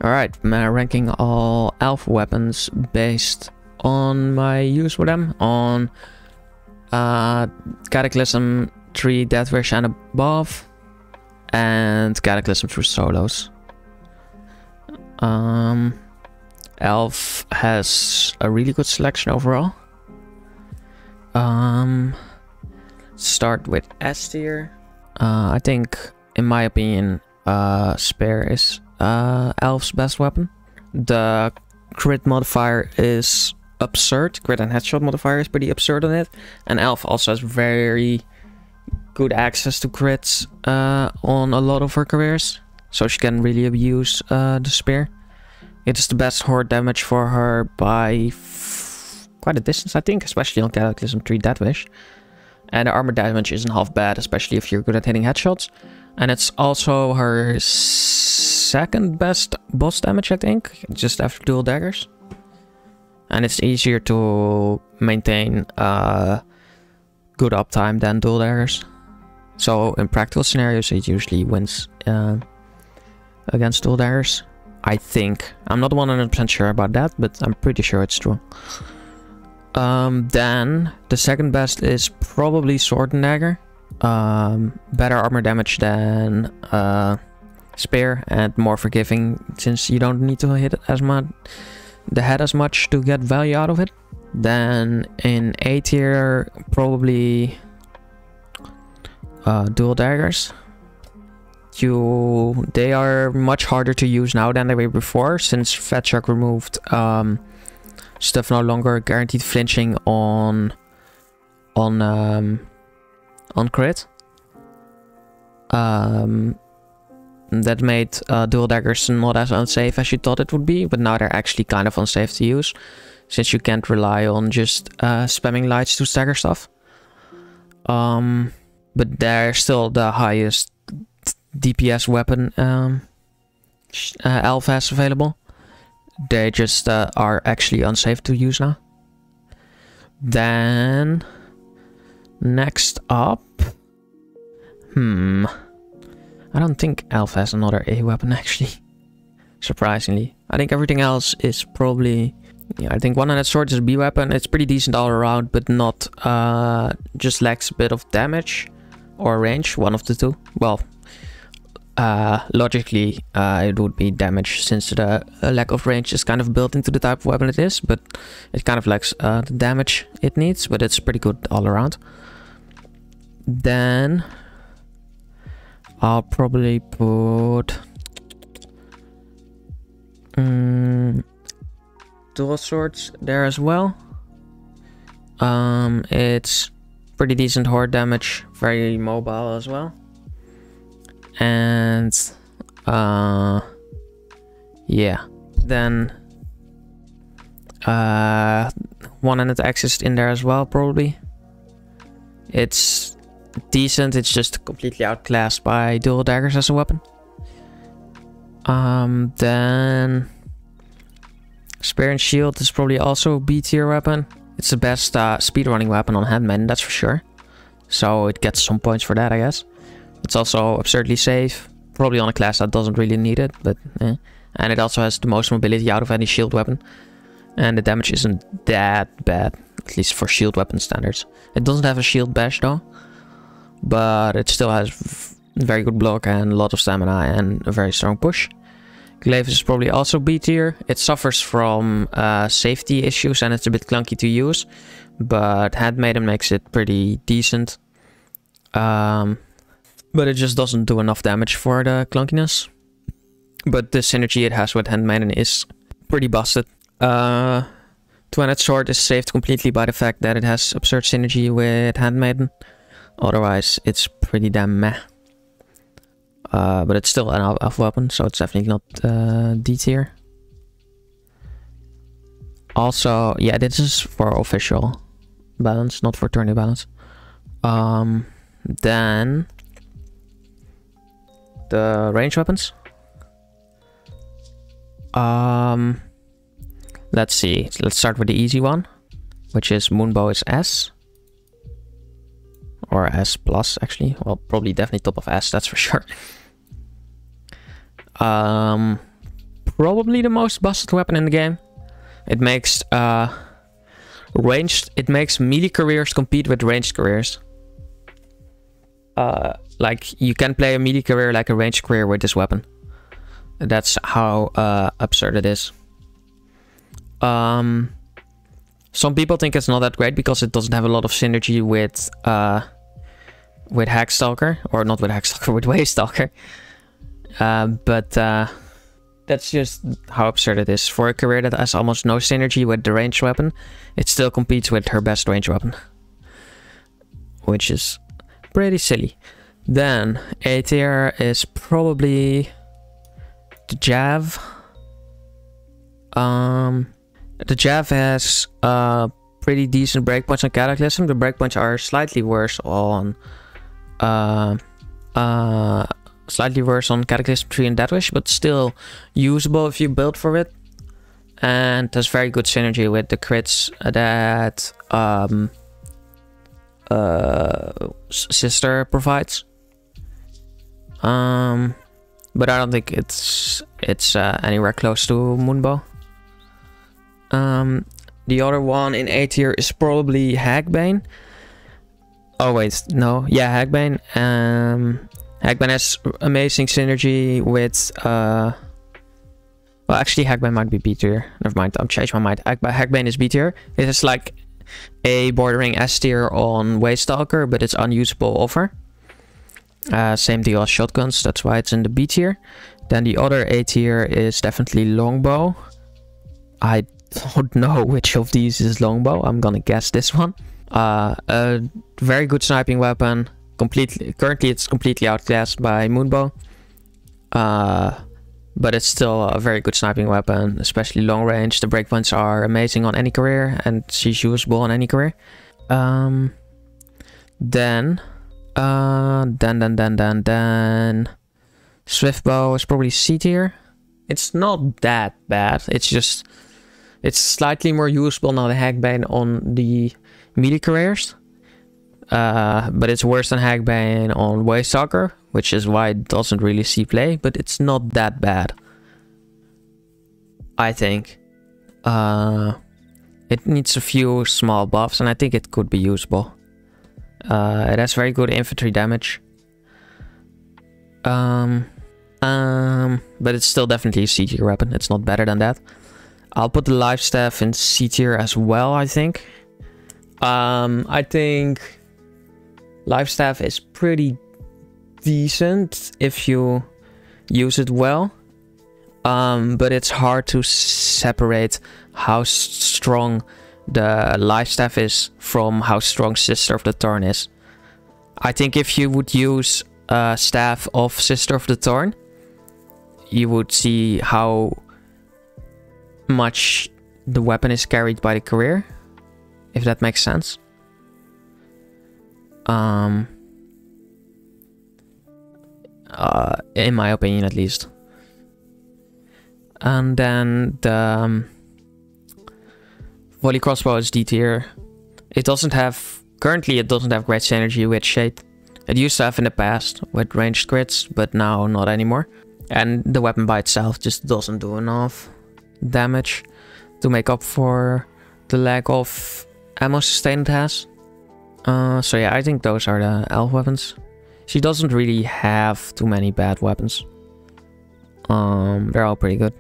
Alright, ranking all elf weapons based on my use with them on Cataclysm 3 Deathwish and above, and Cataclysm through solos. Elf has a really good selection overall. Start with S tier. I think, in my opinion, Spear is Elf's best weapon. The crit modifier is absurd. Crit and headshot modifier is pretty absurd on it. And Elf also has very good access to crits on a lot of her careers. So she can really abuse the Spear. It is the best horde damage for her by quite a distance, I think. Especially on Cataclysm 3 Deathwish. And the armor damage isn't half bad, especially if you're good at hitting headshots. And it's also her second best boss damage, I think, just after dual daggers. And it's easier to maintain good uptime than dual daggers. So in practical scenarios, it usually wins against dual daggers. I think. I'm not 100% sure about that, but I'm pretty sure it's true. Then the second best is probably Sword and Dagger. Better armor damage than Spear and more forgiving, since you don't need to hit as much the head as much to get value out of it. Then in A tier, probably dual daggers. They are much harder to use now than they were before, since Fatshark removed stuff no longer guaranteed flinching on crit. That made dual daggers not as unsafe as you thought it would be, but now they're actually kind of unsafe to use, since you can't rely on just spamming lights to stagger stuff. But they're still the highest DPS weapon Elf has available. They just are actually unsafe to use now. Then next up, I don't think Elf has another A weapon actually. Surprisingly, I think everything else is probably, yeah, I think one-handed sword is a B weapon. It's pretty decent all around, but not just lacks a bit of damage or range. One of the two. Well, logically it would be damage, since the lack of range is kind of built into the type of weapon it is, but it kind of lacks the damage it needs, but it's pretty good all around. Then I'll probably put dual swords there as well. It's pretty decent horde damage, very mobile as well. And yeah, then one-handed axe is in there as well, probably. It's decent, it's just completely outclassed by dual daggers as a weapon. Then Spear and Shield is probably also a B tier weapon. It's the best speedrunning weapon on Hackbane, that's for sure. So it gets some points for that, I guess. It's also absurdly safe, probably on a class that doesn't really need it, but and it also has the most mobility out of any shield weapon. And the damage isn't that bad, at least for shield weapon standards. It doesn't have a shield bash though, but it still has very good block and a lot of stamina and a very strong push. Glaive is probably also B tier. It suffers from safety issues and it's a bit clunky to use, but Handmaiden makes it pretty decent. But it just doesn't do enough damage for the clunkiness. But the synergy it has with Handmaiden is pretty busted. Two-handed sword is saved completely by the fact that it has absurd synergy with Handmaiden. Otherwise, it's pretty damn meh. But it's still an elf weapon, so it's definitely not D tier. Also, yeah, this is for official balance, not for tourney balance. Then the range weapons. Let's see. Let's start with the easy one, which is Moonbow is S. Or S plus, actually. Well, probably definitely top of S, that's for sure. probably the most busted weapon in the game. It makes it makes melee careers compete with ranged careers. Like you can play a melee career like a ranged career with this weapon. That's how absurd it is. Some people think it's not that great because it doesn't have a lot of synergy with Hackstalker, or not with Hackstalker, with Waystalker. But that's just how absurd it is. For a career that has almost no synergy with the ranged weapon, it still competes with her best ranged weapon, which is pretty silly. Then A tier is probably the Jav. The Jav has pretty decent breakpoints on Cataclysm. The breakpoints are slightly worse on Cataclysm 3 and Deathwish, but still usable if you build for it. And there's very good synergy with the crits that Sister provides. But I don't think it's anywhere close to Moonbow. The other one in A tier is probably Hackbane. Oh wait, no, yeah, Hackbane. Hackbane has amazing synergy with well, actually Hackbane might be B tier. Never mind, I'm changed my mind. Hackbane is B tier. It is like a bordering S tier on Waystalker, but it's unusable over. Same deal as shotguns, that's why it's in the B tier. Then the other A tier is definitely Longbow. I don't know which of these is Longbow. I'm gonna guess this one. A very good sniping weapon. Currently it's completely outclassed by Moonbow. But it's still a very good sniping weapon, especially long range. The breakpoints are amazing on any career, and she's usable on any career. Then Swiftbow is probably C tier. It's not that bad. It's slightly more usable now than Hackbane on the melee careers. But it's worse than Hackbane on Waystalker, which is why it doesn't really see play, but it's not that bad, I think. It needs a few small buffs, and I think it could be usable. It has very good infantry damage. But it's still definitely a C tier weapon. It's not better than that. I'll put the life staff in C tier as well, I think. I think life staff is pretty decent if you use it well. But it's hard to separate how strong the life staff is from how strong Sister of the Thorn is. I think if you would use staff of Sister of the Thorn, you would see how much the weapon is carried by the career, if that makes sense. In my opinion, at least. And then the volley crossbow is D tier. Currently it doesn't have great synergy with Shade. It used to have in the past with ranged crits, but now not anymore. And the weapon by itself just doesn't do enough damage to make up for the lack of ammo sustain it has. So yeah, I think those are the elf weapons. She doesn't really have too many bad weapons. They're all pretty good.